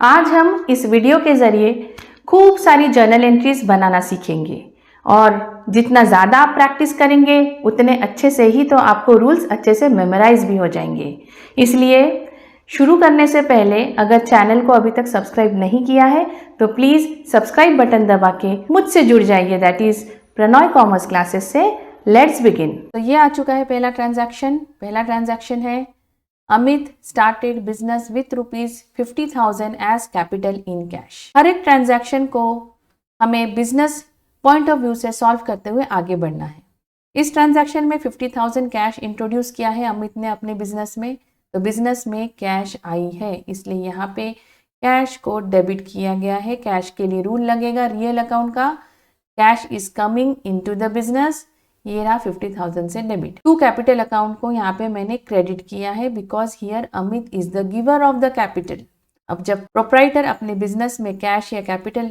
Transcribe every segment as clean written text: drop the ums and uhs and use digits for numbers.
आज हम इस वीडियो के ज़रिए खूब सारी जर्नल एंट्रीज बनाना सीखेंगे और जितना ज़्यादा आप प्रैक्टिस करेंगे उतने अच्छे से ही तो आपको रूल्स अच्छे से मेमोराइज भी हो जाएंगे। इसलिए शुरू करने से पहले अगर चैनल को अभी तक सब्सक्राइब नहीं किया है तो प्लीज़ सब्सक्राइब बटन दबा के मुझसे जुड़ जाइए, that is Pranoy commerce classes से। Let's begin. तो ये आ चुका है पहला ट्रांजैक्शन है Amit started business with ₹50,000 as capital in cash. हर एक ट्रांजैक्शन को हमें बिजनेस पॉइंट ऑफ व्यू से सॉल्व करते हुए आगे बढ़ना है। इस ट्रांजैक्शन में 50,000 कैश इंट्रोड्यूस किया है अमित ने अपने बिजनेस में, तो बिजनेस में कैश आई है, इसलिए यहाँ पे कैश को डेबिट किया गया है। कैश के लिए रूल लगेगा रियल अकाउंट का, cash is coming into the business. ये रहा 50,000 से डेबिट। टू कैपिटल अकाउंट को यहाँ पे मैंने क्रेडिट किया है because here Amit is the giver of the capital. अब जब प्रोप्राइटर अपने बिजनेस में कैश या कैपिटल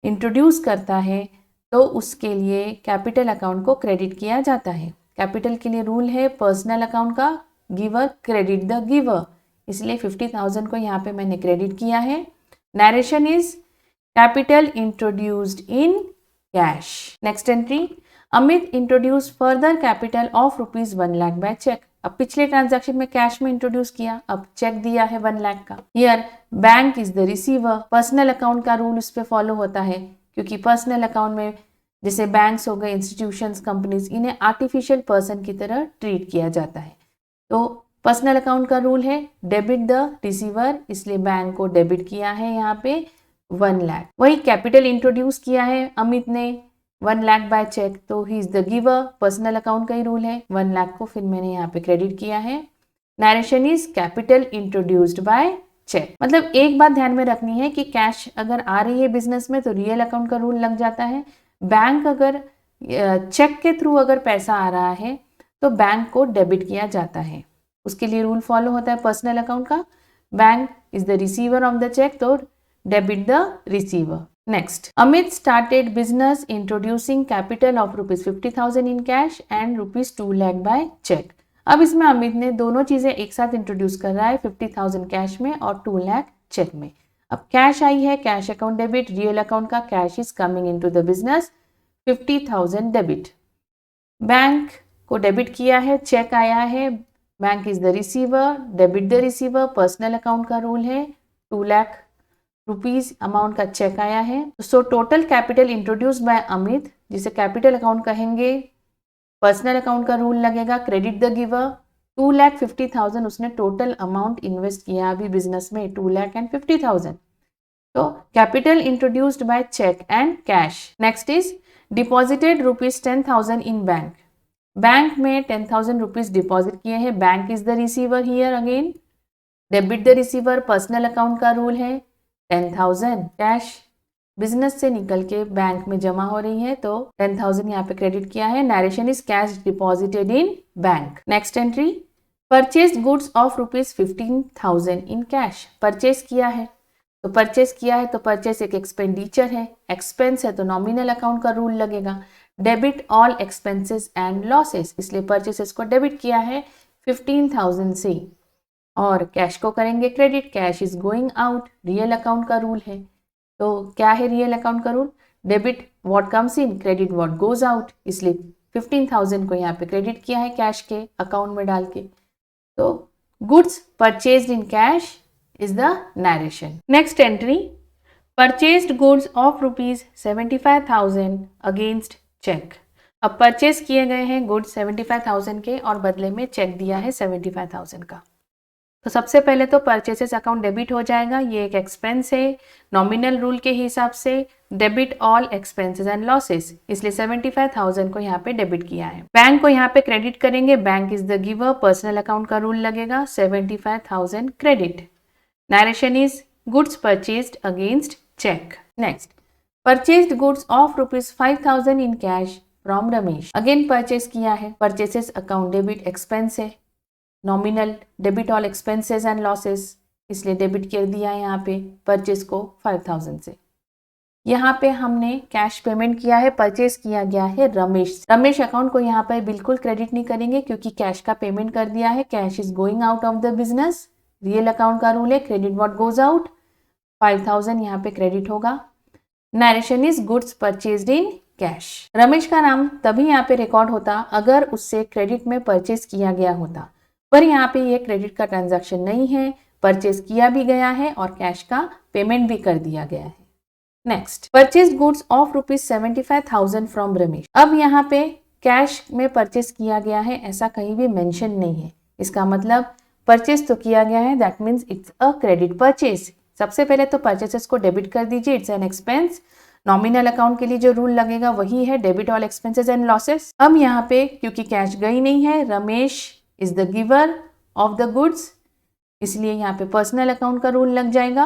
इंट्रोड्यूस करता है तो उसके लिए कैपिटल अकाउंट को क्रेडिट किया जाता है। कैपिटल के लिए रूल है पर्सनल अकाउंट का, गिवर क्रेडिट द गिवर, इसलिए 50,000 को यहाँ पे मैंने क्रेडिट किया है। Narration is capital introduced in cash. Next entry, Amit introduce further capital of ₹1 lakh by cheque. अब पिछले ट्रांजैक्शन में कैश में इंट्रोड्यूस किया, अब चेक दिया है 1 लाख का। Here bank is the receiver. Personal account का रूल उस पर फॉलो होता है क्योंकि पर्सनल अकाउंट में जैसे बैंक्स हो गए, इंस्टीट्यूशंस, कंपनीज, इन्हें आर्टिफिशियल पर्सन की तरह ट्रीट किया जाता है। तो पर्सनल अकाउंट का रूल है डेबिट द रिसीवर, इसलिए बैंक को डेबिट किया है यहाँ पे 1 लाख। वही कैपिटल इंट्रोड्यूस किया है अमित ने 1 लाख बाय चेक, तो ही is the giver, personal account का ही रूल है। 1 लाख को फिर मैंने यहाँ पे क्रेडिट किया है। Narration is capital introduced by cheque. मतलब एक बात ध्यान में रखनी है कि कैश अगर आ रही है बिजनेस में तो रियल अकाउंट का रूल लग जाता है। बैंक अगर चेक के थ्रू अगर पैसा आ रहा है तो बैंक को डेबिट किया जाता है, उसके लिए रूल फॉलो होता है पर्सनल अकाउंट का। Bank is the receiver of the cheque, तो debit the receiver. Next, Amit started business introducing capital of ₹50,000 in cash and ₹2 lakh by check. अब इसमें अमित ने दोनों चीजें एक साथ इंट्रोड्यूस कर रहा है, 50,000 कैश में और 2 लाख चेक में। अब कैश आई है, cash account debit, real account का cash is coming into the business, 50,000 debit. Bank को डेबिट किया है, चेक आया है, bank is the receiver, debit the receiver. Personal account का रूल है 2 लाख रुपीज अमाउंट का चेक आया है। So total capital introduce by Amit, जिसे कैपिटल अकाउंट कहेंगे, पर्सनल अकाउंट का रूल लगेगा क्रेडिट द गिवर। 2,50,000 उसने टोटल अमाउंट इन्वेस्ट किया अभी बिजनेस में, 2,50,000। तो capital introduced by cheque and cash. Next is deposited ₹10,000 in bank. Bank में 10,000 रुपीज डिपॉजिट किए हैं, bank is the receiver here again, debit the receiver. Personal account का rule है 10,000 कैश बिजनेस से निकल के बैंक में जमा हो रही है, तो 10,000 यहाँ पे क्रेडिट किया है। Narration is cash deposited in bank. Next entry, purchase goods of ₹15,000 in cash. Purchase किया है तो परचेज एक एक्सपेंडिचर है, एक्सपेंस है तो नॉमिनल अकाउंट का रूल लगेगा debit all expenses and losses, इसलिए परचेसेस को डेबिट किया है 15,000 से और कैश को करेंगे credit, cash is going out, real account का रूल है। तो क्या है रियल अकाउंट का rule? Debit what comes in, credit what goes out, इसलिए 15,000 को यहाँ पे क्रेडिट किया है कैश के अकाउंट में डाल के। तो goods purchased in cash is the narration. Next entry, purchased goods of ₹75,000 against cheque. अब परचेज किए गए हैं गुड्स 75,000 के और बदले में चेक दिया है 75,000 का। तो सबसे पहले तो परचेसेस अकाउंट डेबिट हो जाएगा, ये एक एक्सपेंस है, नॉमिनल रूल के हिसाब से debit all expenses and losses, इसलिए 75,000 को यहाँ पे डेबिट किया है। बैंक को यहाँ पे क्रेडिट करेंगे, bank is the giver, personal account का रूल लगेगा 75,000 credit. Narration is goods purchased against cheque. Next, purchased goods of ₹5,000 in cash from Ramesh. Again purchase किया है, परचेसेस अकाउंट डेबिट, एक्सपेंस है, nominal debit all expenses and losses, इसलिए debit कर दिया है यहाँ पे परचेज को 5,000 से। यहाँ पे हमने कैश पेमेंट किया है, परचेज किया गया है रमेश अकाउंट को यहाँ पे बिल्कुल क्रेडिट नहीं करेंगे क्योंकि कैश का पेमेंट कर दिया है, cash is going out of the business. Real account का रूल है क्रेडिट व्हाट गोज आउट, 5000 यहाँ पे क्रेडिट होगा। Narration is goods purchased in cash. Ramesh का नाम तभी यहाँ पे रिकॉर्ड होता अगर उससे क्रेडिट में परचेज किया गया होता, पर यहाँ पे ये क्रेडिट का ट्रांजैक्शन नहीं है, परचेज किया भी गया है और कैश का पेमेंट भी कर दिया गया है। Next, purchase goods of ₹75,000 from Ramesh. अब यहाँ पे कैश में परचेज किया गया है ऐसा कहीं भी मेंशन नहीं है, इसका मतलब परचेज तो किया गया है, that means it's a credit purchase. सबसे पहले तो परचेसेस को डेबिट कर दीजिए, it's an expense. Nominal account के लिए जो रूल लगेगा वही है, debit all expenses and losses. अब यहाँ पे क्योंकि कैश गई नहीं है, Ramesh is the giver of the goods, इसलिए यहाँ पे पर्सनल अकाउंट का रूल लग जाएगा।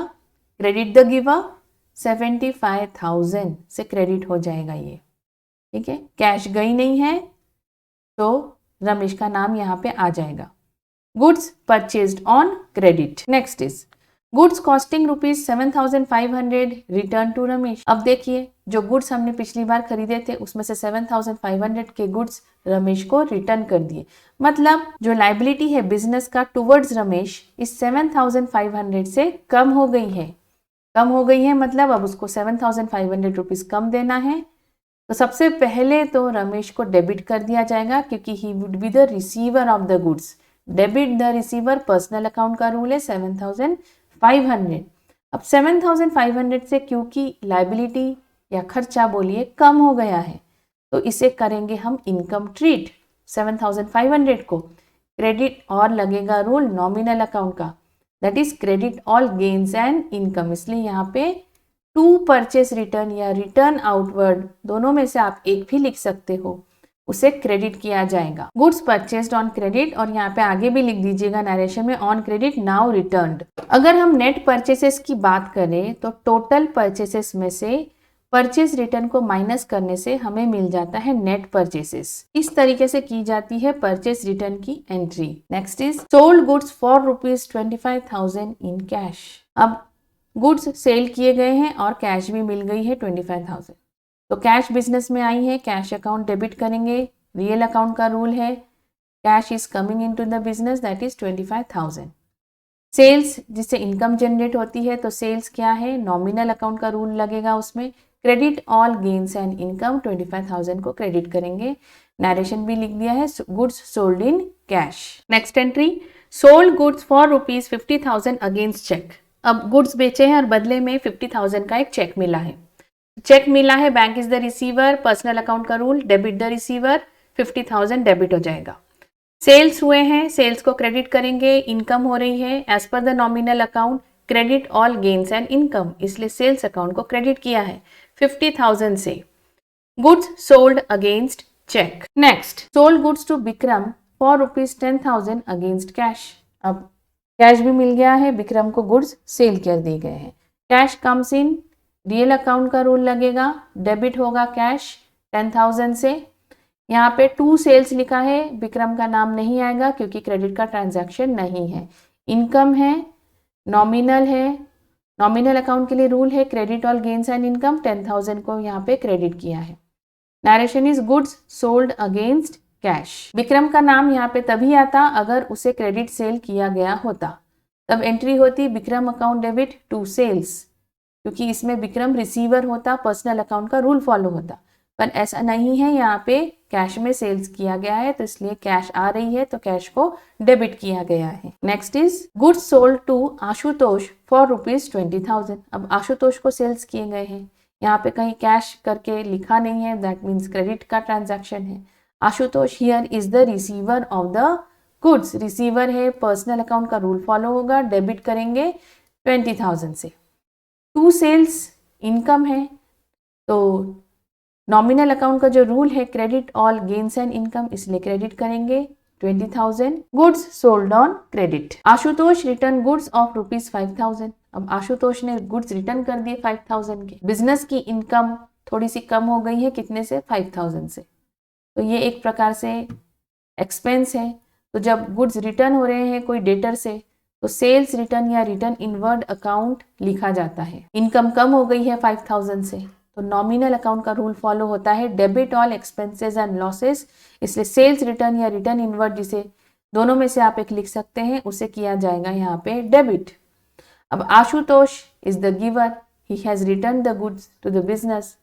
क्रेडिट द गिवर, 75,000 से क्रेडिट हो जाएगा ये, ठीक है। कैश गई नहीं है तो रमेश का नाम यहाँ पे आ जाएगा। Goods purchased on credit. Next is goods costing ₹7,500 return to Ramesh. अब देखिए, जो गुड्स हमने पिछली बार खरीदे थे उसमें से 7,500 के गुड्स रमेश को रिटर्न कर दिए, मतलब जो लाइबिलिटी है बिजनेस का टुवर्ड्स रमेश इस 7,500 से कम हो गई है। कम हो गई है मतलब अब उसको 7,500 रुपीज कम देना है। तो सबसे पहले तो रमेश को डेबिट कर दिया जाएगा क्योंकि he would be the receiver of the goods. Debit the receiver, personal account का रूल है 7,500। अब 7,500 से क्योंकि लाइबिलिटी या खर्चा बोलिए कम हो गया है तो इसे करेंगे हम इनकम ट्रीट। 7,500 को क्रेडिट और लगेगा रूल नॉमिनल अकाउंट का, that is credit all gains and income. इसलिए यहाँ पे टू परचेस रिटर्न या रिटर्न आउटवर्ड दोनों में से आप एक भी लिख सकते हो, उसे क्रेडिट किया जाएगा। गुड्स परचेस्ड ऑन क्रेडिट, और यहाँ पे आगे भी लिख दीजिएगा नरेशन में, ऑन क्रेडिट नाउ रिटर्न्ड। अगर हम नेट परचेसेस की बात करें तो टोटल परचेसेस में से परचेज रिटर्न को माइनस करने से हमें मिल जाता है नेट परचेसेस। इस तरीके से की जाती है परचेज रिटर्न की entry. Next is sold goods for ₹25,000 in cash. अब गुड्स सेल किए गए हैं और कैश भी मिल गई है 25,000, तो कैश बिजनेस में आई है, कैश अकाउंट डेबिट करेंगे। रियल अकाउंट का रूल है cash is coming into the business, that is 25,000। Sales जिससे इनकम जनरेट होती है, तो सेल्स क्या है, नॉमिनल अकाउंट का रूल लगेगा उसमें। Credit all gains and income, 25,000 को क्रेडिट करेंगे। नरेशन भी लिख दिया है, goods sold in cash. Next entry, sold goods for ₹50,000 against cheque. अब गुड्स बेचे हैं और बदले में 50,000 का एक चेक मिला है। चेक मिला है, bank is the receiver, personal account का rule debit the receiver, 50,000 debit हो जाएगा। सेल्स हुए हैं, सेल्स को क्रेडिट करेंगे, इनकम हो रही है as per the nominal account, credit all gains and income, इसलिए सेल्स अकाउंट को क्रेडिट किया है 50,000 से। Goods sold against cheque. Next, sold goods to Vikram for ₹10,000 against cash. अब कैश भी मिल गया है, विक्रम को गुड्स सेल कर दिए गए हैं। Cash comes in, real account का रूल लगेगा, डेबिट होगा कैश 10,000 से। यहाँ पे टू सेल्स लिखा है, विक्रम का नाम नहीं आएगा क्योंकि क्रेडिट का ट्रांजैक्शन नहीं है। इनकम है, नॉमिनल है, नॉमिनल अकाउंट के लिए रूल है credit all gains and income, 10,000 को यहाँ पे क्रेडिट किया है। Narration is goods sold against cash. Vikram का नाम यहाँ पे तभी आता अगर उसे क्रेडिट सेल किया गया होता, तब एंट्री होती Vikram account debit to sales, क्योंकि इसमें विक्रम रिसीवर होता, पर्सनल अकाउंट का रूल फॉलो होता, पर ऐसा नहीं है, यहाँ पे कैश में सेल्स किया गया है तो इसलिए कैश आ रही है तो कैश को डेबिट किया गया है। Next is goods sold to Ashutosh for ₹20,000। अब आशुतोष को सेल्स किए गए हैं, यहाँ पे कहीं कैश करके लिखा नहीं है, दैट मीन्स क्रेडिट का ट्रांजैक्शन है। Ashutosh here is the receiver of the goods, receiver है, पर्सनल अकाउंट का रूल फॉलो होगा, डेबिट करेंगे 20,000 से। टू सेल्स इनकम है तो नॉमिनल अकाउंट का जो रूल है credit all gains and income, इसलिए क्रेडिट करेंगे 20,000। Goods sold on credit. Ashutosh return goods of ₹5,000। अब आशुतोष ने गुड्स रिटर्न कर दिए 5,000 के। बिजनेस की इनकम थोड़ी सी कम हो गई है, कितने से, 5,000 से, तो ये एक प्रकार से एक्सपेंस है। तो जब गुड्स रिटर्न हो रहे हैं कोई डेटर से तो सेल्स रिटर्न या रिटर्न इनवर्ड अकाउंट लिखा जाता है। इनकम कम हो गई है 5,000 से, तो नॉमिनल अकाउंट का रूल फॉलो होता है debit all expenses and losses, इसलिए सेल्स रिटर्न या रिटर्न इनवर्ड, जिसे दोनों में से आप एक लिख सकते हैं, उसे किया जाएगा यहाँ पे डेबिट। अब Ashutosh is the giver, he has return the goods to the business.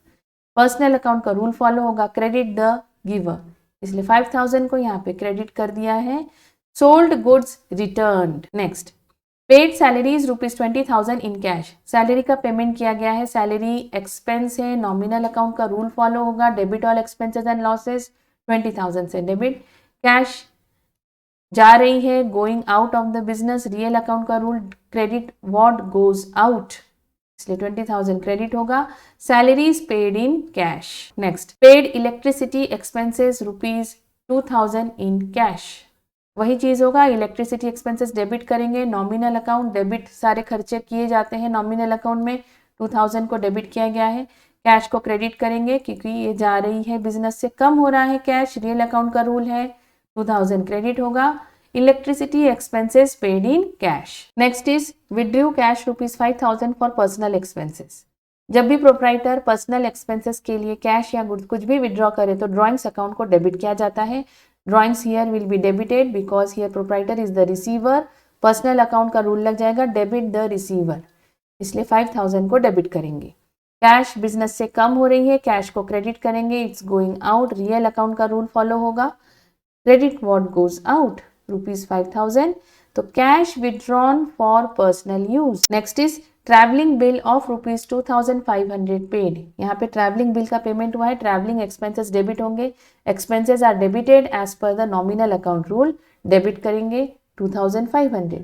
Personal account का रूल फॉलो होगा, क्रेडिट द गिवर, इसलिए 5000 को यहाँ पे क्रेडिट कर दिया है। Sold goods returned. Next, paid salaries ₹20,000 in cash, salary का पेमेंट किया गया है, सैलरी एक्सपेंस है, नॉमिनल अकाउंट का रूल फॉलो होगा, debit all expenses and losses, 20,000 से डेबिट। कैश जा रही है, going out of the business, real account का rule credit what goes out, इसलिए 20,000 क्रेडिट होगा। Salaries paid in cash. Next, paid electricity expenses ₹2,000 in cash, वही चीज होगा, इलेक्ट्रिसिटी एक्सपेंसेस डेबिट करेंगे, नॉमिनल अकाउंट डेबिट, सारे खर्चे किए जाते हैं नॉमिनल अकाउंट में, 2000 को डेबिट किया गया है। कैश को क्रेडिट करेंगे क्योंकि ये जा रही है, बिजनेस से कम हो रहा है कैश, रियल अकाउंट का रूल है, 2000 क्रेडिट होगा। Electricity expenses paid in cash. Next is withdrew cash ₹5,000 for personal expenses, जब भी प्रोप्राइटर पर्सनल एक्सपेंसेस के लिए कैश या गुड्स कुछ भी विड्रॉ करे तो ड्रॉइंग्स अकाउंट को डेबिट किया जाता है। Drawings here will be debited because here proprietor is the receiver. Personal account का रूल लग जाएगा डेबिट द रिसीवर, इसलिए 5000 को डेबिट करेंगे। कैश बिजनेस से कम हो रही है, कैश को क्रेडिट करेंगे, it's going out, real account का रूल फॉलो होगा, क्रेडिट व्हाट गोज आउट ₹5,000, तो cash withdrawn for personal use. Next is travelling bill of ₹2,500 paid, यहाँ पे ट्रैवलिंग बिल का पेमेंट हुआ है, ट्रैवलिंग एक्सपेंसेस डेबिट होंगे, expenses are debited as per the nominal account rule, debit करेंगे 2,500।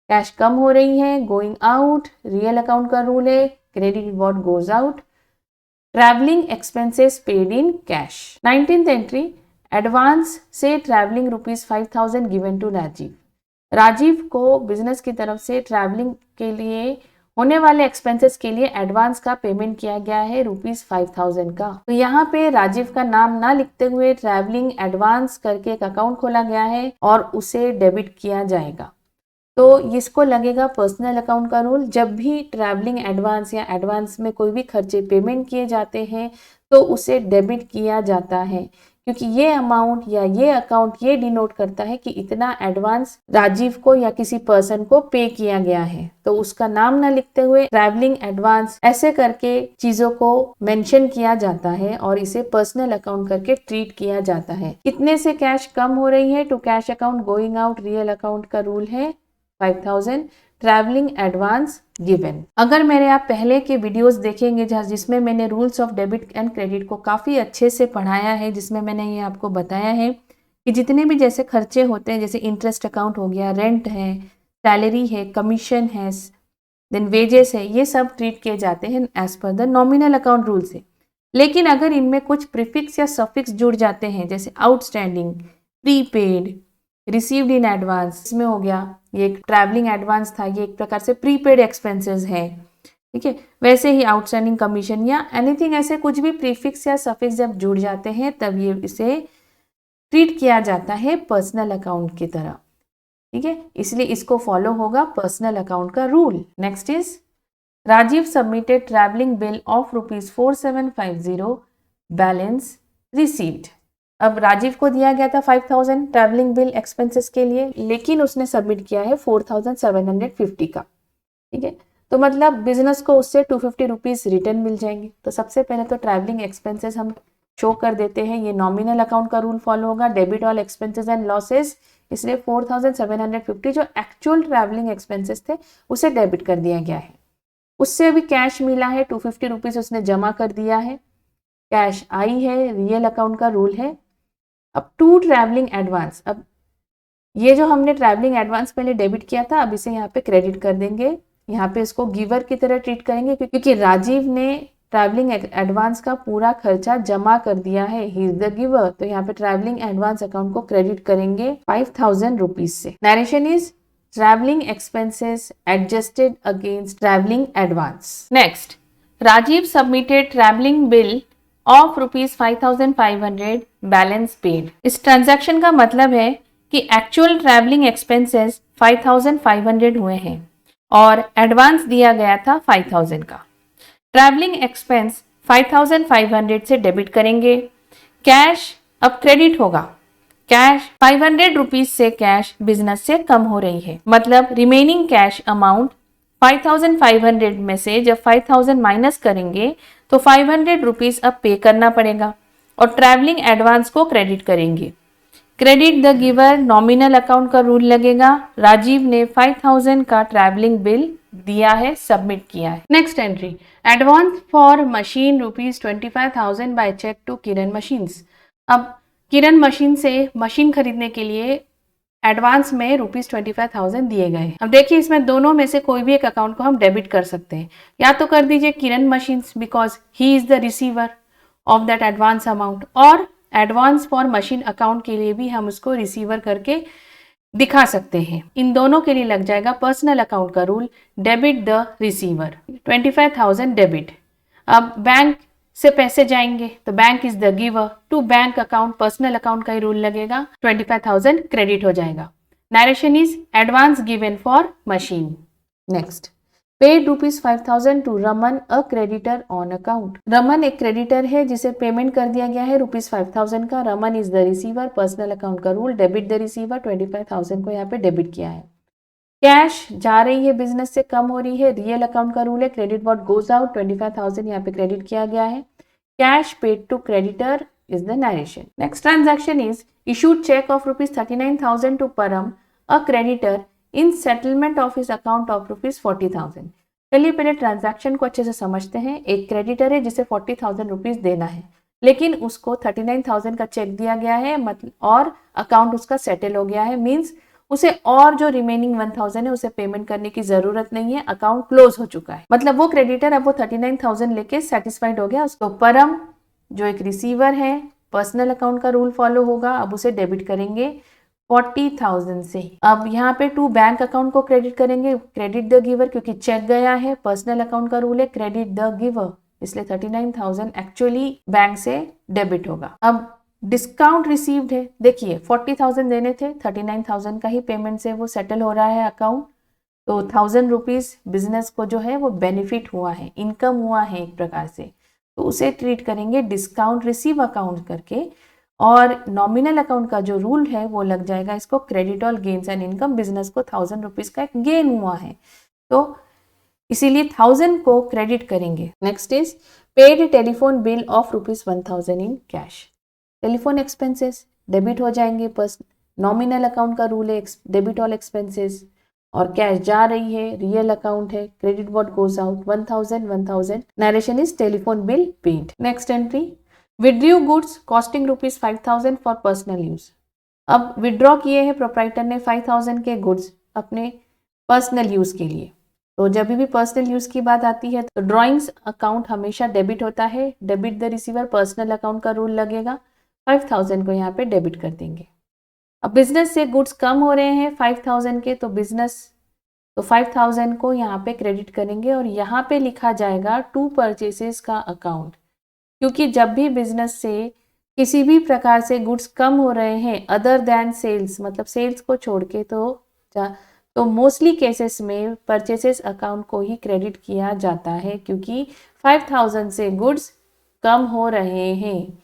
कैश कम हो रही है, गोइंग आउट, रियल अकाउंट का रूल है, credit what goes out, travelling expenses paid in cash. 19th entry, advance से travelling ₹5,000 given to Rajiv, Rajiv को बिजनेस की तरफ से ट्रैवलिंग के लिए होने वाले एक्सपेंसेस के लिए एडवांस का पेमेंट किया गया है ₹5,000 का। तो यहाँ पे राजीव का नाम ना लिखते हुए ट्रैवलिंग एडवांस करके एक अकाउंट खोला गया है और उसे डेबिट किया जाएगा। तो इसको लगेगा पर्सनल अकाउंट का रूल, जब भी ट्रैवलिंग एडवांस या एडवांस में कोई भी खर्चे पेमेंट किए जाते हैं तो उसे डेबिट किया जाता है, क्योंकि ये अमाउंट या ये अकाउंट ये डिनोट करता है कि इतना एडवांस राजीव को या किसी पर्सन को पे किया गया है। तो उसका नाम ना लिखते हुए ट्रैवलिंग एडवांस ऐसे करके चीजों को मेंशन किया जाता है और इसे पर्सनल अकाउंट करके ट्रीट किया जाता है। कितने से कैश कम हो रही है, to cash account going out, real account का रूल है 5000, ट्रैवलिंग एडवांस गिवन। अगर मेरे आप पहले के वीडियोस देखेंगे जिसमें मैंने rules of debit and credit को काफ़ी अच्छे से पढ़ाया है, जिसमें मैंने ये आपको बताया है कि जितने भी जैसे खर्चे होते हैं, जैसे इंटरेस्ट अकाउंट हो गया, रेंट है, सैलरी है, कमीशन है, देन वेजेस है, ये सब ट्रीट किए जाते हैं as per the nominal account rule से। लेकिन अगर इनमें कुछ प्रीफिक्स या सफिक्स जुड़ जाते हैं, जैसे outstanding, prepaid, received in advance, इसमें हो गया ये एक ट्रैवलिंग एडवांस था, ये एक प्रकार से प्रीपेड एक्सपेंसेस है, ठीक है। वैसे ही आउटस्टैंडिंग कमीशन या एनीथिंग, ऐसे कुछ भी प्रीफिक्स या सफिक्स जब जुड़ जाते हैं तब ये इसे ट्रीट किया जाता है पर्सनल अकाउंट की तरह, ठीक है। इसलिए इसको फॉलो होगा पर्सनल अकाउंट का rule. Next is Rajiv submitted travelling bill of ₹4750, balance received. अब राजीव को दिया गया था 5000 ट्रैवलिंग बिल एक्सपेंसेस के लिए, लेकिन उसने सबमिट किया है 4750 का, ठीक है। तो मतलब बिजनेस को उससे 250 रुपीज रिटर्न मिल जाएंगे। तो सबसे पहले तो ट्रैवलिंग एक्सपेंसेस हम शो कर देते हैं, ये नॉमिनल अकाउंट का रूल फॉलो होगा, debit all expenses and losses, इसलिए 4750 जो एक्चुअल ट्रैवलिंग एक्सपेंसेस थे उसे डेबिट कर दिया गया है। उससे अभी कैश मिला है 250 रुपीज उसने जमा कर दिया है, कैश आई है, रियल अकाउंट का रूल है। अब टू ट्रैवलिंग एडवांस, अब ये जो हमने ट्रैवलिंग एडवांस पहले डेबिट किया था, अब इसे यहाँ पे क्रेडिट कर देंगे, यहाँ पे इसको गिवर की तरह ट्रीट करेंगे क्योंकि राजीव ने ट्रैवलिंग एडवांस का पूरा खर्चा जमा कर दिया है, ही इज द गिवर। तो यहाँ पे ट्रैवलिंग एडवांस अकाउंट को क्रेडिट करेंगे 5000 रुपीज से। Narration is travelling expenses adjusted against travelling advance. Next, Rajiv submitted travelling bill of ₹5,500, balance paid. इस ट्रांजैक्शन का मतलब है कि एक्चुअल ट्रैवलिंग एक्सपेंसेस 5,500 हुए हैं और एडवांस दिया गया था 5,000 का। ट्रैवलिंग एक्सपेंस 5,500 से डेबिट करेंगे, कैश अब क्रेडिट होगा, कैश 500 रुपीज से कैश बिजनेस से कम हो रही है, मतलब रिमेनिंग कैश अमाउंट 5,500 में से जब 5,000 माइनस करेंगे तो 500 रुपीज अब पे करना पड़ेगा और ट्रैवलिंग एडवांस को क्रेडिट करेंगे। Credit the giver, nominal account का रूल लगेगा। राजीव ने 5,000 का ट्रैवलिंग बिल दिया है, सबमिट किया है। Next entry, advance for machine ₹25,000 by cheque to Kiran machines. अब किरण मशीन से मशीन खरीदने के लिए एडवांस में ₹25,000 दिए गए। अब देखिए इसमें दोनों में से कोई भी एक अकाउंट को हम डेबिट कर सकते हैं। या तो कर दीजिए Kiran machines because he is the receiver of that advance amount, और एडवांस फॉर मशीन अकाउंट के लिए भी हम उसको रिसीवर करके दिखा सकते हैं। इन दोनों के लिए लग जाएगा पर्सनल अकाउंट का rule, debit the receiver, 25,000 debit. अब बैंक से पैसे जाएंगे तो bank is the giver, to bank account personal account का ही रूल लगेगा, 25,000 क्रेडिट हो जाएगा। Narration is advance given for machine. Next, paid ₹5,000 to Raman a creditor on account. Raman एक क्रेडिटर है जिसे पेमेंट कर दिया गया है ₹5,000 का। Raman is the receiver, personal account का रूल, डेबिट द रिसीवर, 25,000 को यहाँ पे डेबिट किया है। कैश जा रही है, बिजनेस से कम हो रही है, रियल अकाउंट का रूल है, क्रेडिट व्हाट गोज आउट, 25,000 यहाँ पे क्रेडिट किया गया है। Cash paid to creditor is the narration. Next transaction is issued cheque of ₹39,000 to Param a creditor in settlement of his account of ₹40,000। चलिए पहले ट्रांजैक्शन को अच्छे से समझते हैं। एक क्रेडिटर है जिसे 40,000 रुपीज देना है, लेकिन उसको 39,000 का चेक दिया गया है, मतलब और अकाउंट उसका सेटल हो गया है, मीन्स उसे और जो रिमेनिंग 1,000 है उसे पेमेंट करने की जरूरत नहीं है, अकाउंट क्लोज हो चुका है। मतलब वो क्रेडिटर अब वो 39,000 लेके सेटिस्फाइड हो गया। उसको परम जो एक रिसीवर है, पर्सनल अकाउंट का रूल फॉलो होगा, अब उसे डेबिट करेंगे 40,000 से। अब यहाँ पे टू बैंक अकाउंट को क्रेडिट करेंगे, क्रेडिट द गिवर क्योंकि चेक गया है, पर्सनल अकाउंट का रूल है क्रेडिट द गिवर, इसलिए 39,000 एक्चुअली बैंक से डेबिट होगा। अब डिस्काउंट रिसीव्ड है, देखिए 40,000 देने थे, 39,000 का ही पेमेंट से वो सेटल हो रहा है अकाउंट, तो 1,000 रुपीज बिजनेस को जो है वो बेनिफिट हुआ है, इनकम हुआ है एक प्रकार से, तो उसे ट्रीट करेंगे डिस्काउंट रिसीव अकाउंट करके। और नॉमिनल अकाउंट का जो रूल है वो लग जाएगा इसको credit all gains and income, business को 1,000 रुपीज का एक गेन हुआ है, तो इसीलिए 1,000 को क्रेडिट करेंगे। Next is paid telephone bill of ₹1,000 in cash. Telephone expenses debit हो जाएंगे, नॉमिनल अकाउंट का रूल है डेबिट ऑल एक्सपेंसेस, और कैश जा रही है, रियल अकाउंट है, credit what goes out, 1,000। Narration is telephone bill paid. Next entry, withdrew goods costing ₹5,000 for personal use. अब विड्रॉ किए हैं प्रोप्राइटर ने 5,000 के गुड्स अपने पर्सनल यूज के लिए। तो जब भी पर्सनल यूज की बात आती है तो ड्रॉइंग्स अकाउंट हमेशा डेबिट होता है, debit the receiver, personal account का रूल लगेगा, 5,000 को यहाँ पे डेबिट कर देंगे। अब बिजनेस से गुड्स कम हो रहे हैं 5,000 के, तो बिजनेस तो 5,000 को यहाँ पे क्रेडिट करेंगे और यहाँ पे लिखा जाएगा टू परचेसेस का अकाउंट, क्योंकि जब भी बिजनेस से किसी भी प्रकार से गुड्स कम हो रहे हैं अदर देन सेल्स, मतलब सेल्स को छोड़ के, तो मोस्टली केसेस में परचेसेस अकाउंट को ही क्रेडिट किया जाता है, क्योंकि 5,000 से गुड्स कम हो रहे हैं।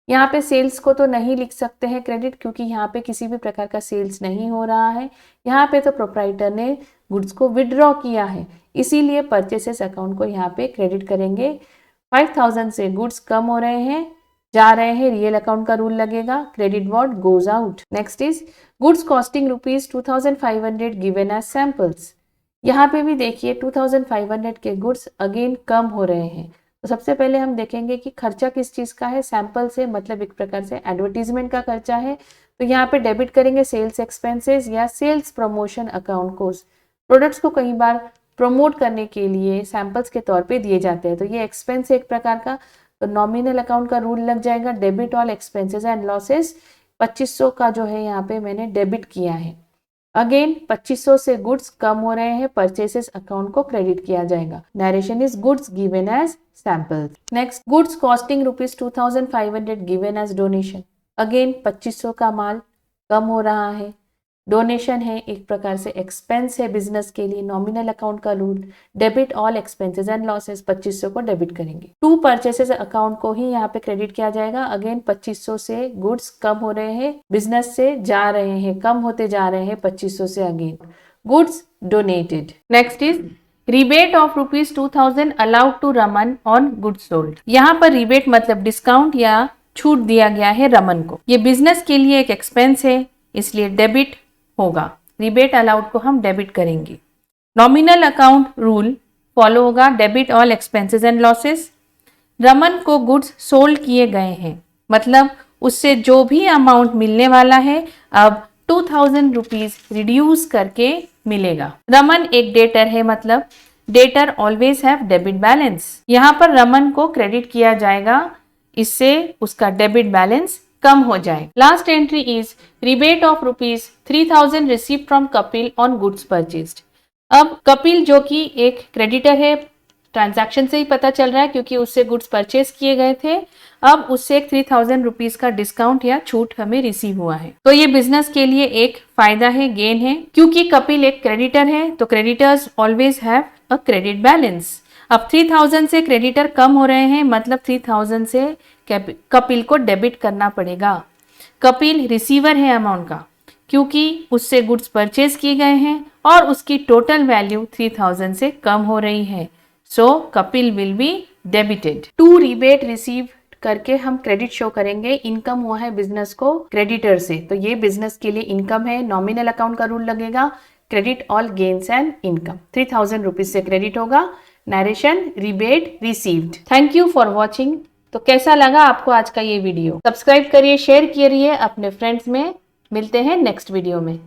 यहाँ पे सेल्स को तो नहीं लिख सकते हैं क्रेडिट, क्योंकि यहाँ पे किसी भी प्रकार का सेल्स नहीं हो रहा है। यहाँ पे तो प्रोप्राइटर ने गुड्स को विड्रॉ किया है, इसीलिए परचेसेस अकाउंट को यहाँ पे क्रेडिट करेंगे। 5,000 से गुड्स कम हो रहे हैं, जा रहे हैं, रियल अकाउंट का रूल लगेगा, credit what goes out. Next is goods costing ₹2,500 given as samples. यहाँ पे भी देखिए 2,500 के गुड्स अगेन कम हो रहे हैं। तो सबसे पहले हम देखेंगे कि खर्चा किस चीज़ का है, सैंपल से, मतलब एक प्रकार से एडवर्टीजमेंट का खर्चा है, तो यहाँ पे डेबिट करेंगे सेल्स एक्सपेंसेस या सेल्स प्रमोशन अकाउंट को। प्रोडक्ट्स को कई बार प्रमोट करने के लिए सैंपल्स के तौर पे दिए जाते हैं, तो ये एक्सपेंस है एक प्रकार का, तो नॉमिनल अकाउंट का रूल लग जाएगा debit all expenses and losses. 2,500 का जो है यहाँ पे मैंने डेबिट किया है। अगेन 2,500 से गुड्स कम हो रहे हैं, परचेसेस अकाउंट को क्रेडिट किया जाएगा। Narration is goods given as samples. Next, goods costing ₹2,500 given as donation. Again 2,500 का माल कम हो रहा है, डोनेशन है, एक प्रकार से एक्सपेंस है बिजनेस के लिए, नॉमिनल अकाउंट का rule debit all expenses and losses, 2,500 को डेबिट करेंगे। टू परचेसेस अकाउंट को ही यहाँ पे क्रेडिट किया जाएगा। अगेन 2,500 से गुड्स कम हो रहे हैं, बिजनेस से जा रहे हैं, कम होते जा रहे हैं 2,500 से, again goods donated. Next is rebate of ₹2000 allowed to Raman on goods sold. यहाँ पर रिबेट मतलब डिस्काउंट या छूट दिया गया है रमन को। ये बिजनेस के लिए एक एक्सपेंस है, इसलिए डेबिट होगा। रिबेट अलाउड को हम डेबिट करेंगे। नॉमिनल अकाउंट रूल फॉलो होगा, debit all expenses and losses. Raman को गुड्स सोल्ड किए गए हैं, मतलब उससे जो भी अमाउंट मिलने वाला है अब 2000 रुपीज रिड्यूस करके मिलेगा। रमन एक डेटर है, मतलब debtor always have debit balance. यहाँ पर रमन को क्रेडिट किया जाएगा, इससे उसका डेबिट बैलेंस कम हो जाए। Last entry is rebate of ₹3000 receive from Kapil on goods purchased. अब कपिल जो कि एक क्रेडिटर है, ट्रांजैक्शन से ही पता चल रहा है क्योंकि उससे गुड्स परचेज किए गए थे, अब उससे एक 3000 रुपीज का डिस्काउंट या छूट हमें रिसीव हुआ है। तो ये बिजनेस के लिए एक फायदा है, गेन है। क्योंकि कपिल एक क्रेडिटर है तो creditors always have a credit balance. अब 3000 से क्रेडिटर कम हो रहे हैं, मतलब 3000 से कपिल को डेबिट करना पड़ेगा। कपिल रिसीवर है अमाउंट का, क्योंकि उससे गुड्स परचेज किए गए हैं और उसकी टोटल वैल्यू 3000 से कम हो रही है। So Kapil will be debited. To rebate receive करके हम क्रेडिट शो करेंगे। इनकम हुआ है बिजनेस को क्रेडिटर से, तो ये बिजनेस के लिए इनकम है। नॉमिनल अकाउंट का रूल लगेगा, credit all gains and income. 3000 rupees से क्रेडिट होगा। Narration rebate received. Thank you for watching. तो कैसा लगा आपको आज का ये वीडियो? सब्सक्राइब करिए, शेयर करिए अपने फ्रेंड्स में। मिलते हैं नेक्स्ट वीडियो में।